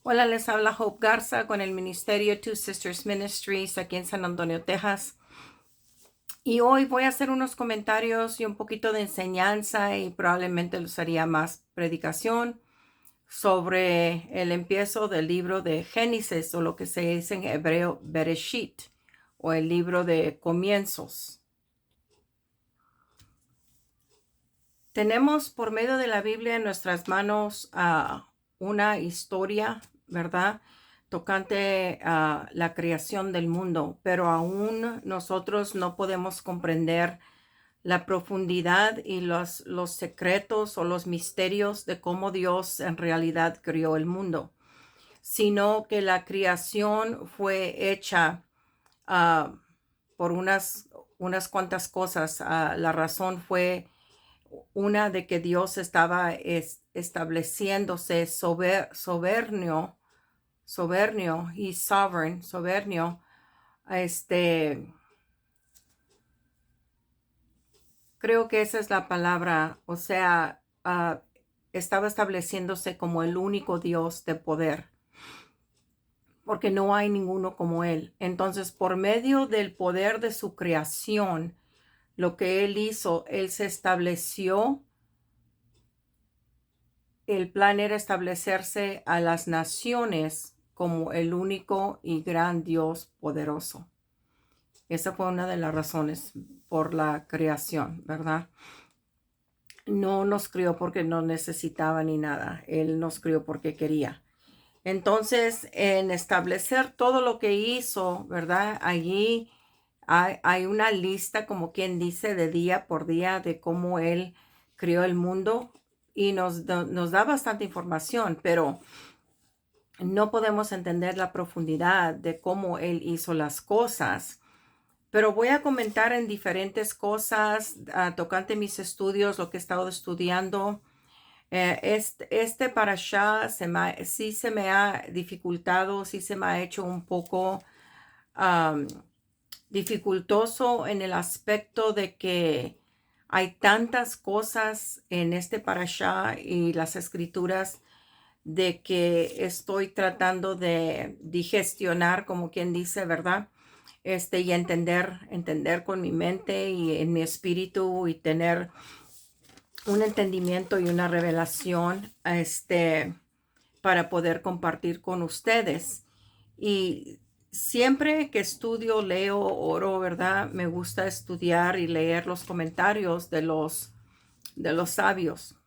Hola, les habla Hope Garza con el ministerio Two Sisters Ministries aquí en San Antonio, Texas. Y hoy voy a hacer unos comentarios y un poquito de enseñanza y probablemente les haría más predicación sobre el empiezo del libro de Génesis o lo que se dice en hebreo Bereshit o el libro de comienzos. Tenemos por medio de la Biblia en nuestras manos una historia, ¿verdad? Tocante a la creación del mundo, pero aún nosotros no podemos comprender la profundidad y los secretos o los misterios de cómo Dios en realidad creó el mundo, sino que la creación fue hecha ah, por unas cuantas cosas. La razón fue una de que Dios estaba estableciéndose soberbio y soberbio, este, creo que esa es la palabra, o sea, estaba estableciéndose como el único Dios de poder, porque no hay ninguno como Él. Entonces, por medio del poder de su creación, lo que Él hizo, Él se estableció. El plan era establecerse a las naciones como el único y gran Dios poderoso. Esa fue una de las razones por la creación, ¿verdad? No nos crió porque no necesitaba ni nada. Él nos crió porque quería. Entonces, en establecer todo lo que hizo, ¿verdad? Allí hay una lista, como quien dice, de día por día de cómo Él creó el mundo y nos da bastante información, pero no podemos entender la profundidad de cómo Él hizo las cosas. Pero voy a comentar en diferentes cosas tocante mis estudios, lo que he estado estudiando. Este parashá sí se me ha dificultado, sí se me ha hecho un poco um, dificultoso en el aspecto de que hay tantas cosas en este parashá y las escrituras de que estoy tratando de digestionar, como quien dice, ¿verdad? Y entender con mi mente y en mi espíritu y tener un entendimiento y una revelación, para poder compartir con ustedes. Y siempre que estudio, leo, oro, ¿verdad? Me gusta estudiar y leer los comentarios de los sabios,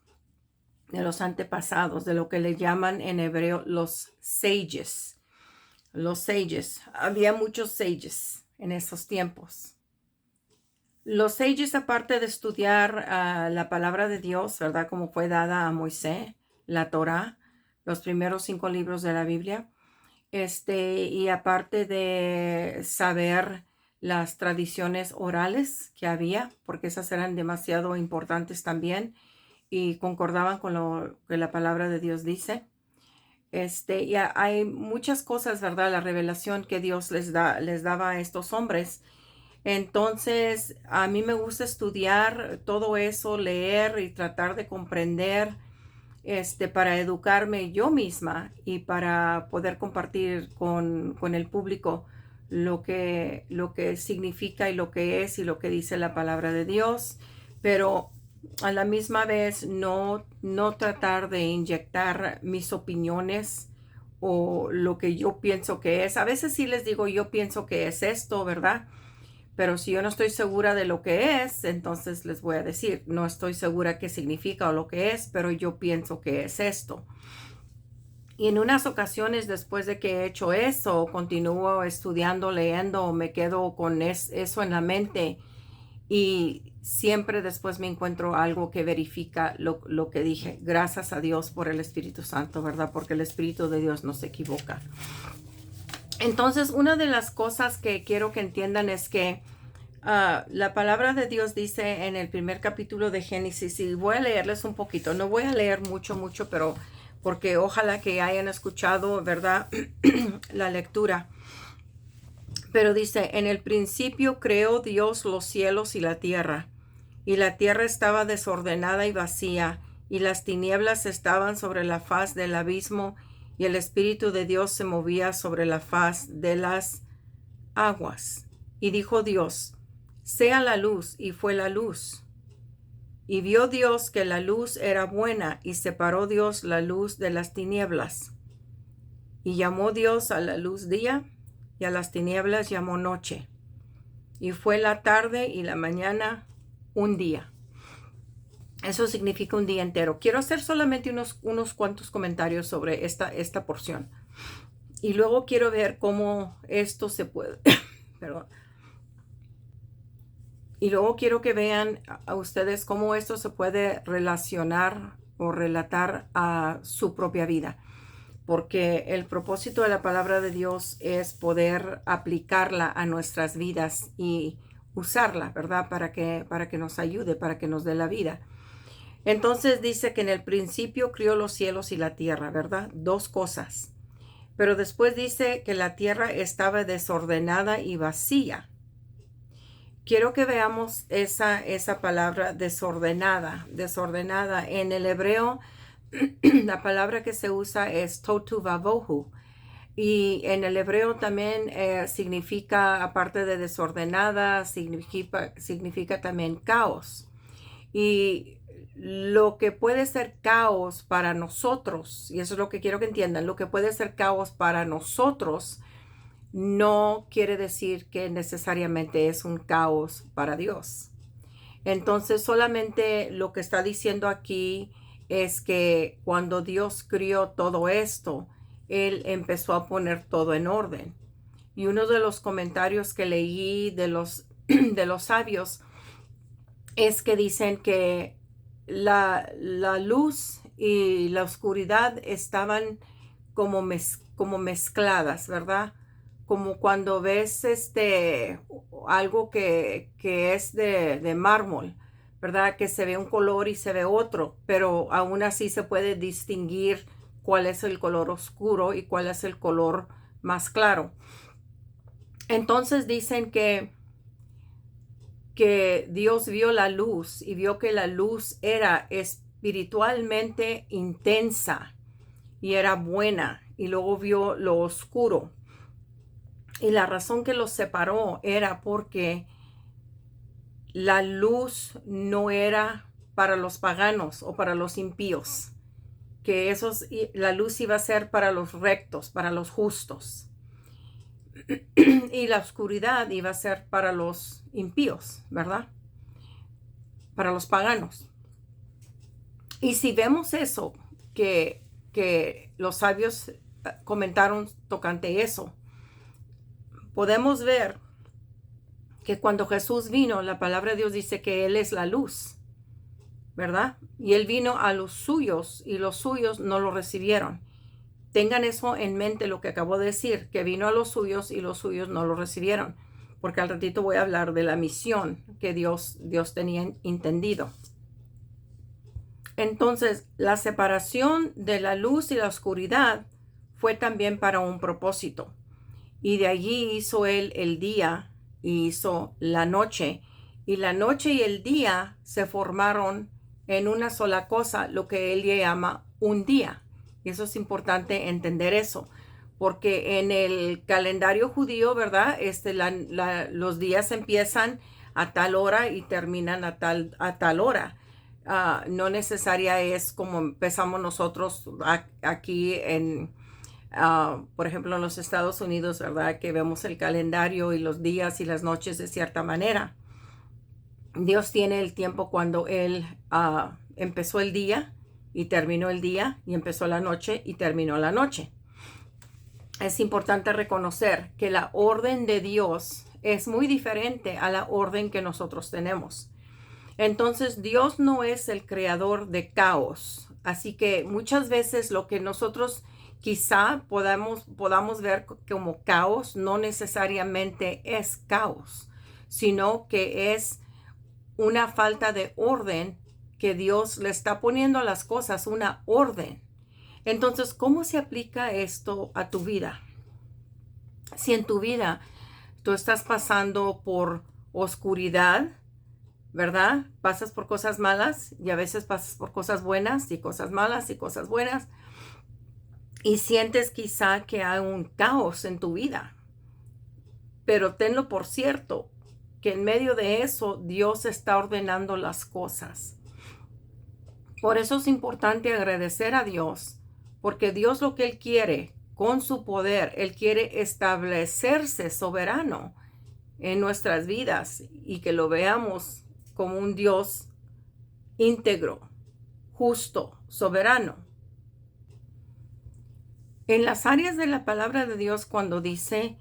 de los antepasados, de lo que le llaman en hebreo los sages. Los sages. Había muchos sages en esos tiempos. Los sages, aparte de estudiar la palabra de Dios, ¿verdad? Como fue dada a Moisés, la Torá, los primeros 5 libros de la Biblia, y aparte de saber las tradiciones orales que había, porque esas eran demasiado importantes también y concordaban con lo que la palabra de Dios dice. Hay muchas cosas, ¿verdad? La revelación que Dios les daba a estos hombres. Entonces, a mí me gusta estudiar todo eso, leer y tratar de comprender, para educarme yo misma y para poder compartir con el público lo que significa y lo que es y lo que dice la palabra de Dios, pero a la misma vez no tratar de inyectar mis opiniones o lo que yo pienso que es. A veces sí les digo, yo pienso que es esto, ¿verdad? Pero si yo no estoy segura de lo que es, entonces les voy a decir, no estoy segura qué significa o lo que es, pero yo pienso que es esto. Y en unas ocasiones, después de que he hecho eso, continúo estudiando, leyendo, me quedo con eso en la mente y siempre después me encuentro algo que verifica lo que dije. Gracias a Dios por el Espíritu Santo, ¿verdad? Porque el Espíritu de Dios no se equivoca. Entonces, una de las cosas que quiero que entiendan es que la palabra de Dios dice en el primer capítulo de Génesis, y voy a leerles un poquito, no voy a leer mucho, pero porque ojalá que hayan escuchado, ¿verdad? La lectura. Pero dice, en el principio creó Dios los cielos y la tierra estaba desordenada y vacía, y las tinieblas estaban sobre la faz del abismo, y el Espíritu de Dios se movía sobre la faz de las aguas. Y dijo Dios, sea la luz, y fue la luz. Y vio Dios que la luz era buena, y separó Dios la luz de las tinieblas. Y llamó Dios a la luz día, y a las tinieblas llamó noche. Y fue la tarde y la mañana un día. Eso significa un día entero. Quiero hacer solamente unos cuantos comentarios sobre esta porción. Y luego quiero ver cómo esto se puede, perdón. Y luego quiero que vean a ustedes cómo esto se puede relacionar o relatar a su propia vida. Porque el propósito de la palabra de Dios es poder aplicarla a nuestras vidas y usarla, ¿verdad? Para que nos ayude, para que nos dé la vida. Entonces dice que en el principio crió los cielos y la tierra, ¿verdad? Dos cosas. Pero después dice que la tierra estaba desordenada y vacía. Quiero que veamos esa palabra desordenada. En el hebreo, la palabra que se usa es totu vavohu. Y en el hebreo también significa, aparte de desordenada, significa también caos. Y lo que puede ser caos para nosotros, y eso es lo que quiero que entiendan, lo que puede ser caos para nosotros no quiere decir que necesariamente es un caos para Dios. Entonces, solamente lo que está diciendo aquí es que cuando Dios crió todo esto, Él empezó a poner todo en orden. Y uno de los comentarios que leí de los sabios es que dicen que la luz y la oscuridad estaban como mezcladas, ¿verdad? Como cuando ves algo que es de mármol, ¿verdad? Que se ve un color y se ve otro, pero aún así se puede distinguir cuál es el color oscuro y cuál es el color más claro. Entonces dicen que Dios vio la luz y vio que la luz era espiritualmente intensa y era buena, y luego vio lo oscuro. Y la razón que los separó era porque la luz no era para los paganos o para los impíos, que la luz iba a ser para los rectos, para los justos. Y la oscuridad iba a ser para los impíos, ¿verdad? Para los paganos. Y si vemos eso, que los sabios comentaron tocante eso, podemos ver que cuando Jesús vino, la palabra de Dios dice que Él es la luz, ¿verdad? Y Él vino a los suyos y los suyos no lo recibieron. Tengan eso en mente, lo que acabo de decir, que vino a los suyos y los suyos no lo recibieron, porque al ratito voy a hablar de la misión que Dios tenía entendido. Entonces, la separación de la luz y la oscuridad fue también para un propósito. Y de allí hizo Él el día y hizo la noche. Y la noche y el día se formaron en una sola cosa, lo que Él llama un día. Y eso es importante entender eso, porque en el calendario judío, ¿verdad? Los días empiezan a tal hora y terminan a tal hora. No necesaria es como empezamos nosotros aquí por ejemplo, en los Estados Unidos, ¿verdad? Que vemos el calendario y los días y las noches de cierta manera. Dios tiene el tiempo cuando Él empezó el día y terminó el día, y empezó la noche y terminó la noche. Es importante reconocer que la orden de Dios es muy diferente a la orden que nosotros tenemos. Entonces, Dios no es el creador de caos. Así que muchas veces lo que nosotros quizá podamos ver como caos no necesariamente es caos, sino que es una falta de orden que Dios le está poniendo a las cosas, una orden. Entonces, ¿cómo se aplica esto a tu vida? Si en tu vida tú estás pasando por oscuridad, ¿verdad? Pasas por cosas malas y a veces pasas por cosas buenas y cosas malas y cosas buenas. y sientes quizá que hay un caos en tu vida, pero tenlo por cierto que en medio de eso Dios está ordenando las cosas. Por eso es importante agradecer a Dios, porque Dios lo que Él quiere con su poder, Él quiere establecerse soberano en nuestras vidas y que lo veamos como un Dios íntegro, justo, soberano. En las áreas de la palabra de Dios, cuando dice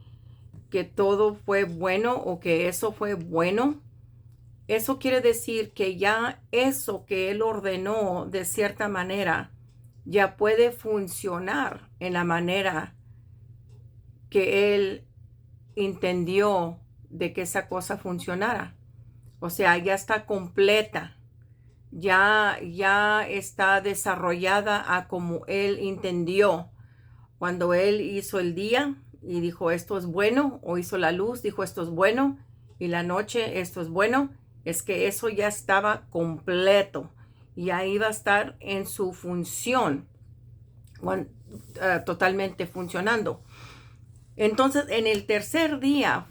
que todo fue bueno o que eso fue bueno, eso quiere decir que ya eso que Él ordenó de cierta manera ya puede funcionar en la manera que Él entendió de que esa cosa funcionara. O sea, ya está completa, ya está desarrollada a como Él entendió. Cuando Él hizo el día y dijo esto es bueno, o hizo la luz, dijo esto es bueno, y la noche esto es bueno, es que eso ya estaba completo y ahí va a estar en su función, totalmente funcionando. Entonces, en el tercer día,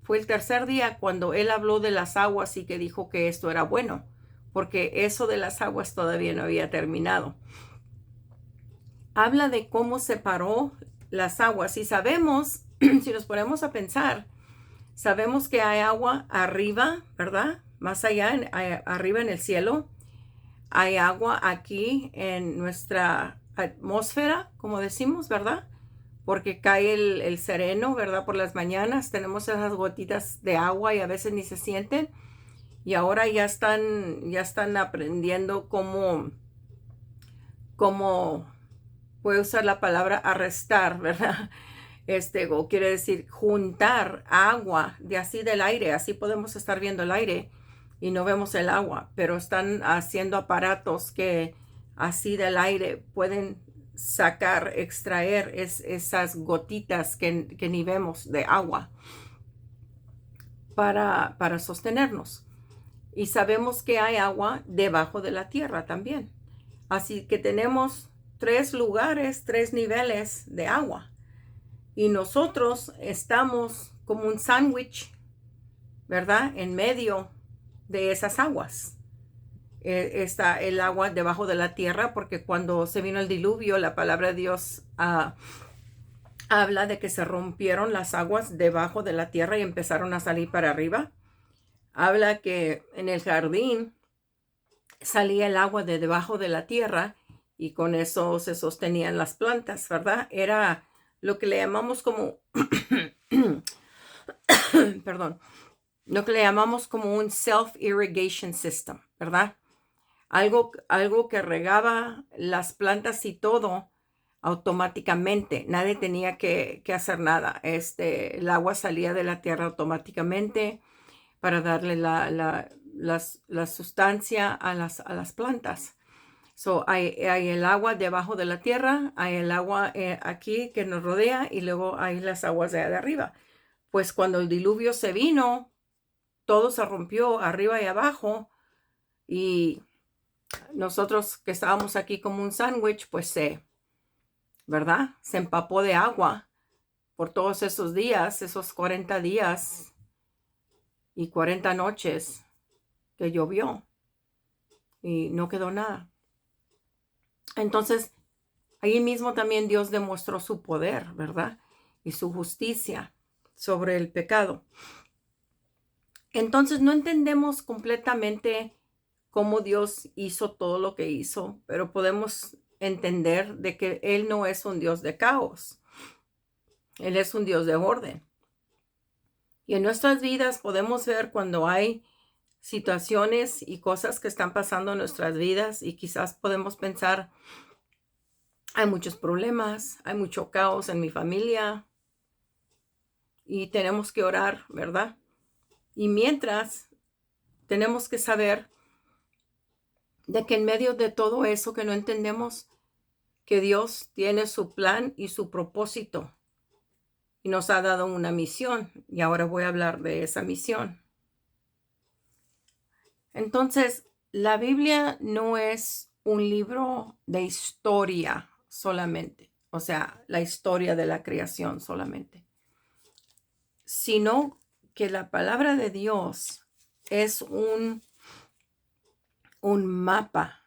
fue el tercer día cuando Él habló de las aguas y que dijo que esto era bueno, porque eso de las aguas todavía no había terminado. Habla de cómo separó las aguas y sabemos, si nos ponemos a pensar, sabemos que hay agua arriba, ¿verdad? Más allá, arriba en el cielo. Hay agua aquí en nuestra atmósfera, como decimos, ¿verdad? Porque cae el sereno, ¿verdad? Por las mañanas tenemos esas gotitas de agua y a veces ni se sienten. Y ahora ya están aprendiendo cómo puede usar la palabra arrestar, ¿verdad? O quiere decir juntar agua de así del aire, así podemos estar viendo el aire y no vemos el agua, pero están haciendo aparatos que así del aire pueden sacar, extraer esas gotitas que ni vemos de agua para sostenernos. Y sabemos que hay agua debajo de la tierra también. Así que tenemos 3 lugares, 3 niveles de agua. Y nosotros estamos como un sándwich, ¿verdad? En medio de esas aguas. Está el agua debajo de la tierra, porque cuando se vino el diluvio, la palabra de Dios habla de que se rompieron las aguas debajo de la tierra y empezaron a salir para arriba. Habla que en el jardín salía el agua de debajo de la tierra y con eso se sostenían las plantas, ¿verdad? Era lo que le llamamos como, perdón, lo que le llamamos como un self-irrigation system, ¿verdad? Algo que regaba las plantas y todo automáticamente. Nadie tenía que hacer nada. El agua salía de la tierra automáticamente para darle la sustancia a las plantas. So, hay el agua debajo de la tierra, hay el agua aquí que nos rodea y luego hay las aguas de arriba. Pues cuando el diluvio se vino, todo se rompió arriba y abajo y nosotros que estábamos aquí como un sándwich, pues ¿verdad? Se empapó de agua por todos esos días, esos 40 días y 40 noches que llovió y no quedó nada. Entonces, ahí mismo también Dios demostró su poder, ¿verdad? Y su justicia sobre el pecado. Entonces, no entendemos completamente cómo Dios hizo todo lo que hizo, pero podemos entender de que Él no es un Dios de caos. Él es un Dios de orden. Y en nuestras vidas podemos ver cuando hay situaciones y cosas que están pasando en nuestras vidas y quizás podemos pensar, hay muchos problemas, hay mucho caos en mi familia y tenemos que orar, ¿verdad? Y mientras tenemos que saber de que en medio de todo eso que no entendemos, que Dios tiene su plan y su propósito y nos ha dado una misión. Y ahora voy a hablar de esa misión. Entonces, la Biblia no es un libro de historia solamente. o sea, la historia de la creación solamente, sino que la palabra de Dios es un mapa,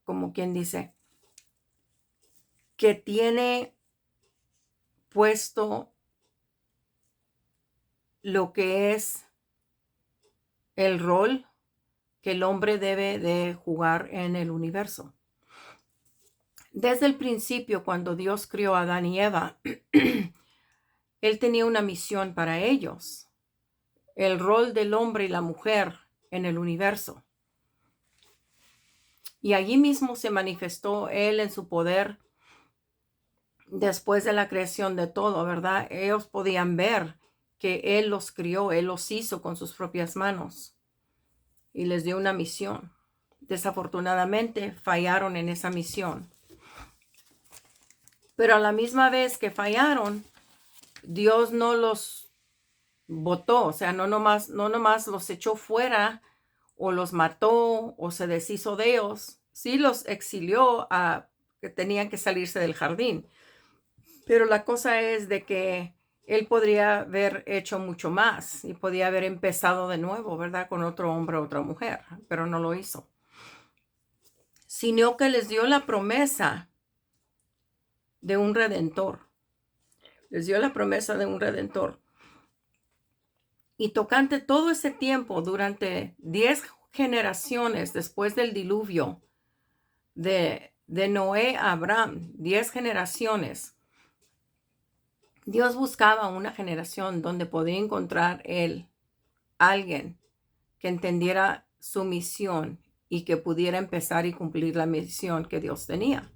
como quien dice, que tiene puesto lo que es el rol que el hombre debe de jugar en el universo. Desde el principio, cuando Dios crió a Adán y Eva, Él tenía una misión para ellos, el rol del hombre y la mujer en el universo. Y allí mismo se manifestó Él en su poder después de la creación de todo, ¿verdad? Ellos podían ver que Él los crió, Él los hizo con sus propias manos y les dio una misión. Desafortunadamente fallaron en esa misión. Pero a la misma vez que fallaron, Dios no los botó, o sea, no nomás los echó fuera o los mató o se deshizo de ellos. Sí los exilió a que tenían que salirse del jardín. Pero la cosa es de que él podría haber hecho mucho más y podía haber empezado de nuevo, ¿verdad? Con otro hombre o otra mujer, pero no lo hizo. Sino que les dio la promesa de un redentor. Les dio la promesa de un redentor. Y tocante todo ese tiempo, durante 10 generaciones después del diluvio, de Noé a Abraham, 10 generaciones, Dios buscaba una generación donde podía encontrar él alguien que entendiera su misión y que pudiera empezar y cumplir la misión que Dios tenía.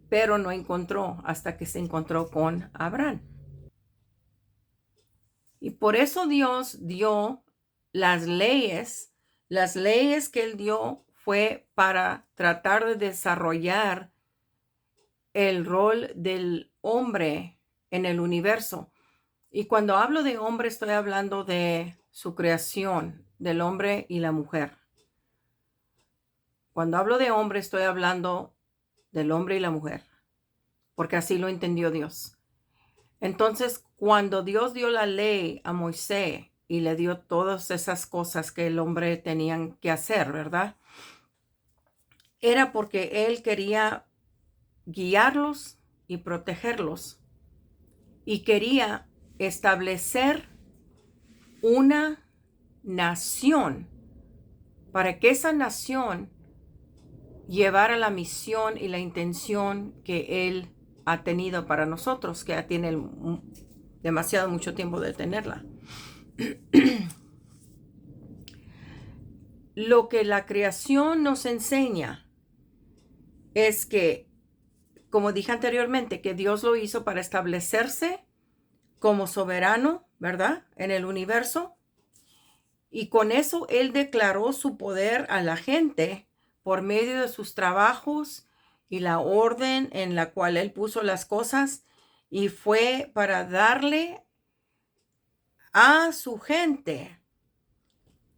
Pero no encontró hasta que se encontró con Abraham. Y por eso Dios dio las leyes que él dio fue para tratar de desarrollar el rol del hombre en el universo. Y cuando hablo de hombre, estoy hablando de su creación, del hombre y la mujer. Cuando hablo de hombre, estoy hablando del hombre y la mujer, porque así lo entendió Dios. Entonces, cuando Dios dio la ley a Moisés y le dio todas esas cosas que el hombre tenía que hacer, ¿verdad? Era porque él quería guiarlos y protegerlos. Y quería establecer una nación para que esa nación llevara la misión y la intención que él ha tenido para nosotros, que ya tiene demasiado mucho tiempo de tenerla. Lo que la creación nos enseña es que, como dije anteriormente, que Dios lo hizo para establecerse como soberano, ¿verdad? En el universo. Y con eso Él declaró su poder a la gente por medio de sus trabajos y la orden en la cual Él puso las cosas. Y fue para darle a su gente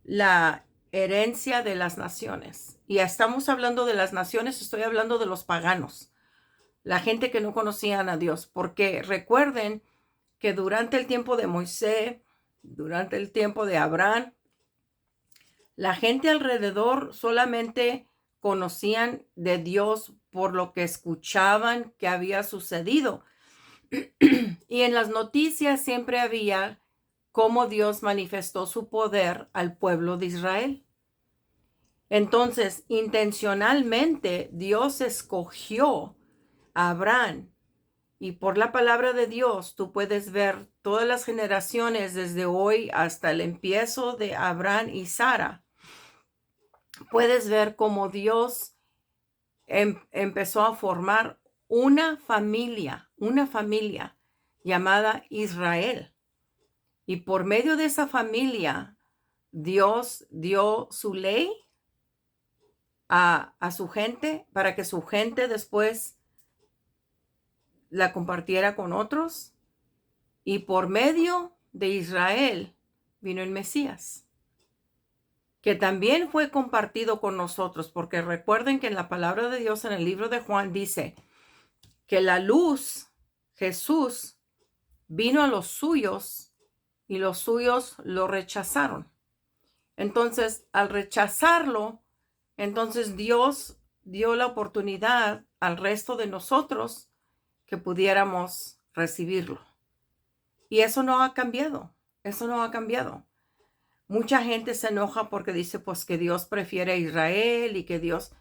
la herencia de las naciones. Y ya estamos hablando de las naciones, estoy hablando de los paganos, la gente que no conocían a Dios, porque recuerden que durante el tiempo de Moisés, durante el tiempo de Abraham, la gente alrededor solamente conocían de Dios por lo que escuchaban que había sucedido. Y en las noticias siempre había cómo Dios manifestó su poder al pueblo de Israel. Entonces, intencionalmente, Dios escogió a Abraham. Y por la palabra de Dios, tú puedes ver todas las generaciones desde hoy hasta el empiezo de Abraham y Sara. Puedes ver cómo Dios empezó a formar una familia llamada Israel. Y por medio de esa familia, Dios dio su ley a su gente para que su gente después la compartiera con otros. Y por medio de Israel vino el Mesías. que también fue compartido con nosotros, porque recuerden que en la palabra de Dios en el libro de Juan dice que la luz, Jesús, vino a los suyos y los suyos lo rechazaron. Entonces, al rechazarlo, entonces Dios dio la oportunidad al resto de nosotros que pudiéramos recibirlo. Y eso no ha cambiado, eso no ha cambiado. Mucha gente se enoja porque dice pues que Dios prefiere a Israel y que Dios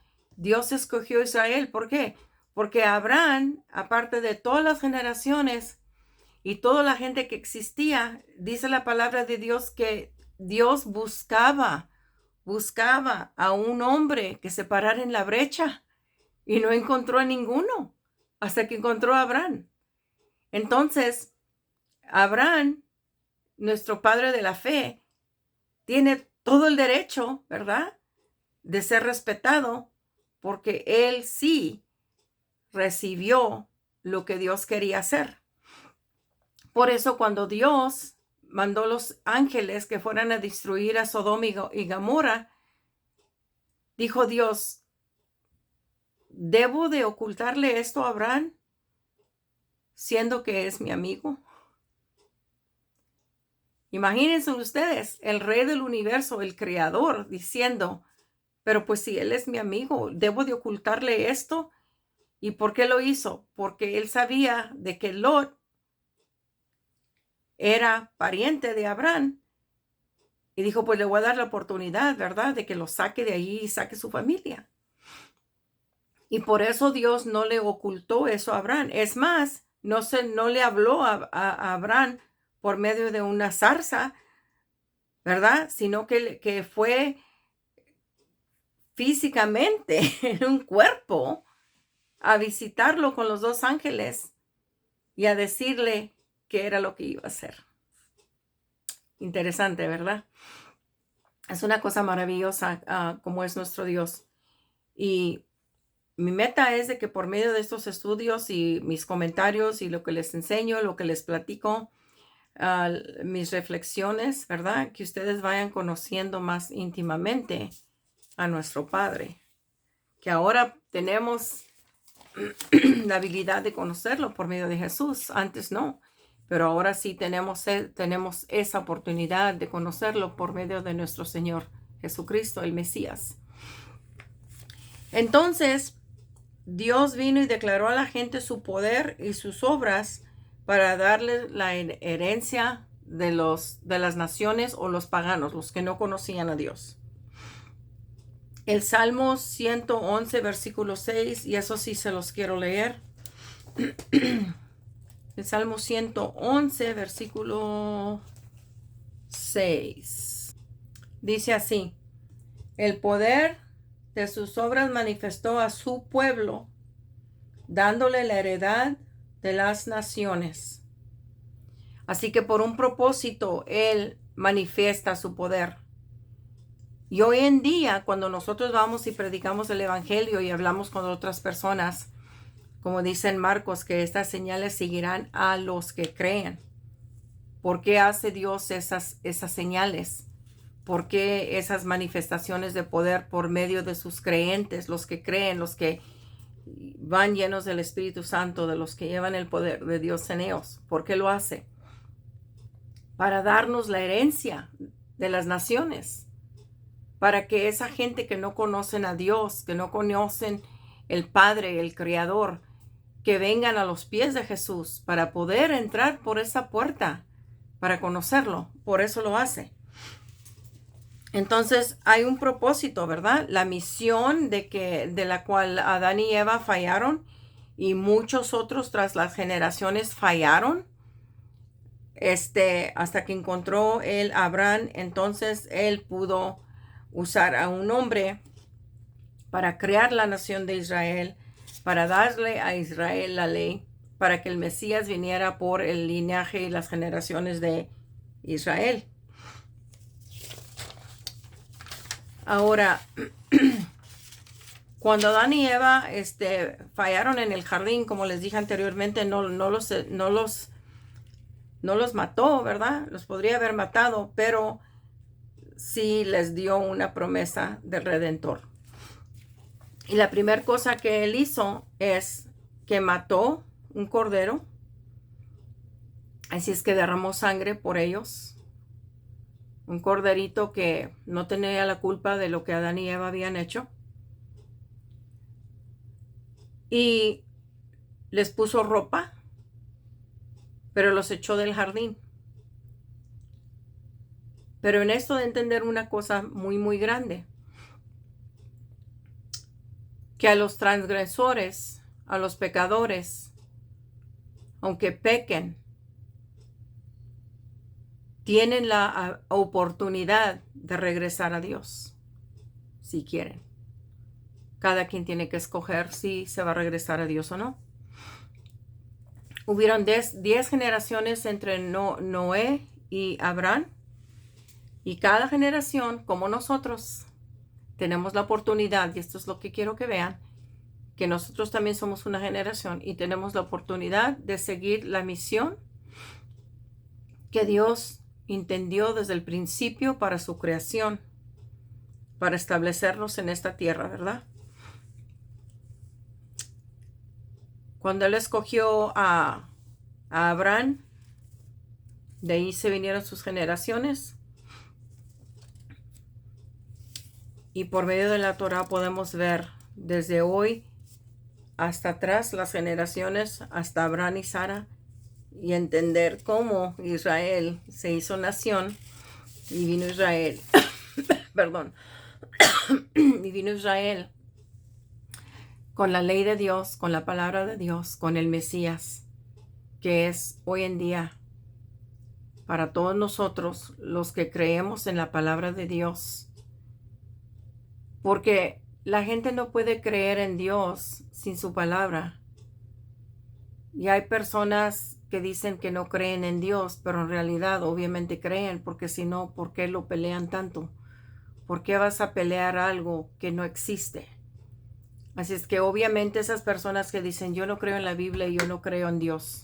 escogió a Israel. ¿Por qué? Porque Abraham, aparte de todas las generaciones y toda la gente que existía, dice la palabra de Dios que Dios buscaba a un hombre que se parara en la brecha y no encontró a ninguno hasta que encontró a Abraham. Entonces, Abraham, nuestro padre de la fe, tiene todo el derecho, ¿verdad?, de ser respetado porque él sí recibió lo que Dios quería hacer. Por eso cuando Dios mandó los ángeles que fueran a destruir a Sodoma y Gomorra, dijo Dios, ¿debo de ocultarle esto a Abraham, siendo que es mi amigo? Imagínense ustedes, el rey del universo, el creador, diciendo, pero pues si él es mi amigo, ¿debo de ocultarle esto? ¿Y por qué lo hizo? Porque él sabía de que Lot era pariente de Abraham. Y dijo, pues le voy a dar la oportunidad, ¿verdad?, de que lo saque de ahí y saque su familia. Y por eso Dios no le ocultó eso a Abraham. Es más, no le habló a Abraham por medio de una zarza, ¿verdad? Sino que fue físicamente en un cuerpo a visitarlo con los dos ángeles y a decirle qué era lo que iba a hacer. Interesante, ¿verdad? Es una cosa maravillosa como es nuestro Dios. Y mi meta es de que por medio de estos estudios y mis comentarios y lo que les enseño, lo que les platico, mis reflexiones, ¿verdad?, que ustedes vayan conociendo más íntimamente a nuestro Padre, que ahora tenemos la habilidad de conocerlo por medio de Jesús. Antes no, pero ahora sí tenemos esa oportunidad de conocerlo por medio de nuestro Señor Jesucristo, el Mesías. Entonces, Dios vino y declaró a la gente su poder y sus obras para darle la herencia de las naciones o los paganos, los que no conocían a Dios. El Salmo 111, versículo 6, y eso sí se los quiero leer. El Salmo 111, versículo 6. Dice así: el poder de sus obras manifestó a su pueblo, dándole la heredad de las naciones. Así que por un propósito Él manifiesta su poder. Y hoy en día, cuando nosotros vamos y predicamos el Evangelio y hablamos con otras personas, como dice en Marcos, que estas señales seguirán a los que creen. ¿Por qué hace Dios esas señales? ¿Por qué esas manifestaciones de poder por medio de sus creyentes, los que creen, los que van llenos del Espíritu Santo, de los que llevan el poder de Dios en ellos? ¿Por qué lo hace? Para darnos la herencia de las naciones, para que esa gente que no conocen a Dios, que no conocen el Padre, el Creador, que vengan a los pies de Jesús para poder entrar por esa puerta, para conocerlo. Por eso lo hace. Entonces hay un propósito, ¿verdad? La misión de la cual Adán y Eva fallaron y muchos otros tras las generaciones fallaron, hasta que encontró él a Abraham. Entonces él pudo usar a un hombre para crear la nación de Israel, para darle a Israel la ley, para que el Mesías viniera por el linaje y las generaciones de Israel. Ahora, cuando Adán y Eva fallaron en el jardín, como les dije anteriormente, no los mató, ¿verdad? Los podría haber matado, pero sí les dio una promesa del Redentor. Y la primera cosa que él hizo es que mató un cordero. Así es que derramó sangre por ellos. Un corderito que no tenía la culpa de lo que Adán y Eva habían hecho. Y les puso ropa, pero los echó del jardín. Pero en esto de entender una cosa muy, muy grande, que a los transgresores, a los pecadores, aunque pequen, tienen la oportunidad de regresar a Dios, si quieren. Cada quien tiene que escoger si se va a regresar a Dios o no. Hubieron 10 generaciones entre Noé y Abraham. Y cada generación, como nosotros, tenemos la oportunidad, y esto es lo que quiero que vean, que nosotros también somos una generación y tenemos la oportunidad de seguir la misión que Dios entendió desde el principio para su creación, para establecernos en esta tierra, ¿verdad? Cuando Él escogió a Abraham, de ahí se vinieron sus generaciones. Y por medio de la Torah podemos ver desde hoy hasta atrás las generaciones, hasta Abraham y Sara, y entender cómo Israel se hizo nación y vino Israel, perdón, y vino Israel con la ley de Dios, con la palabra de Dios, con el Mesías, que es hoy en día para todos nosotros los que creemos en la palabra de Dios. Porque la gente no puede creer en Dios sin su palabra. Y hay personas que dicen que no creen en Dios, pero en realidad obviamente creen, porque si no, ¿por qué lo pelean tanto? ¿Por qué vas a pelear algo que no existe? Así es que obviamente esas personas que dicen yo no creo en la Biblia y yo no creo en Dios,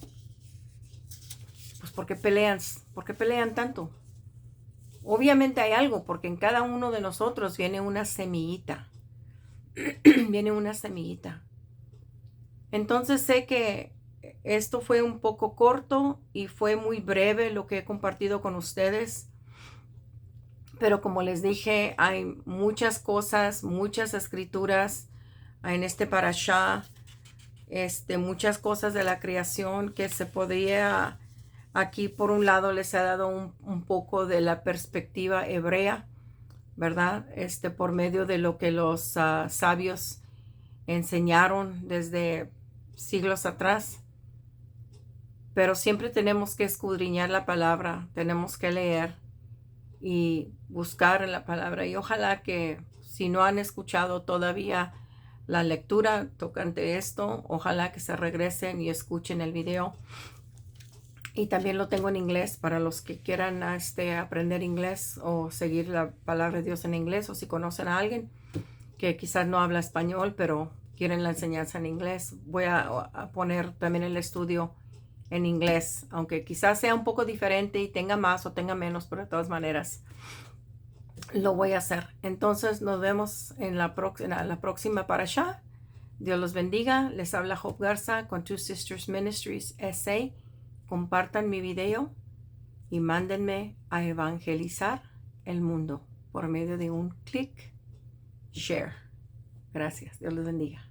pues ¿por qué pelean? ¿Por qué pelean tanto? Obviamente hay algo, porque en cada uno de nosotros viene una semillita. Viene una semillita. Entonces sé que esto fue un poco corto y fue muy breve lo que he compartido con ustedes. Pero como les dije, hay muchas cosas, muchas escrituras en este parashá, muchas cosas de la creación que se podía, aquí por un lado les he dado un poco de la perspectiva hebrea, ¿verdad? Por medio de lo que los sabios enseñaron desde siglos atrás. Pero siempre tenemos que escudriñar la palabra, tenemos que leer y buscar en la palabra. Y ojalá que si no han escuchado todavía la lectura tocante esto, ojalá que se regresen y escuchen el video. Y también lo tengo en inglés para los que quieran aprender inglés o seguir la palabra de Dios en inglés, o si conocen a alguien que quizás no habla español, pero quieren la enseñanza en inglés. Voy a poner también el estudio en inglés, aunque quizás sea un poco diferente y tenga más o tenga menos, pero de todas maneras lo voy a hacer. Entonces nos vemos en la próxima parashá. Dios los bendiga. Les habla Hope Garza con Two Sisters Ministries SA. Compartan mi video y mándenme a evangelizar el mundo por medio de un clic share. Gracias. Dios los bendiga.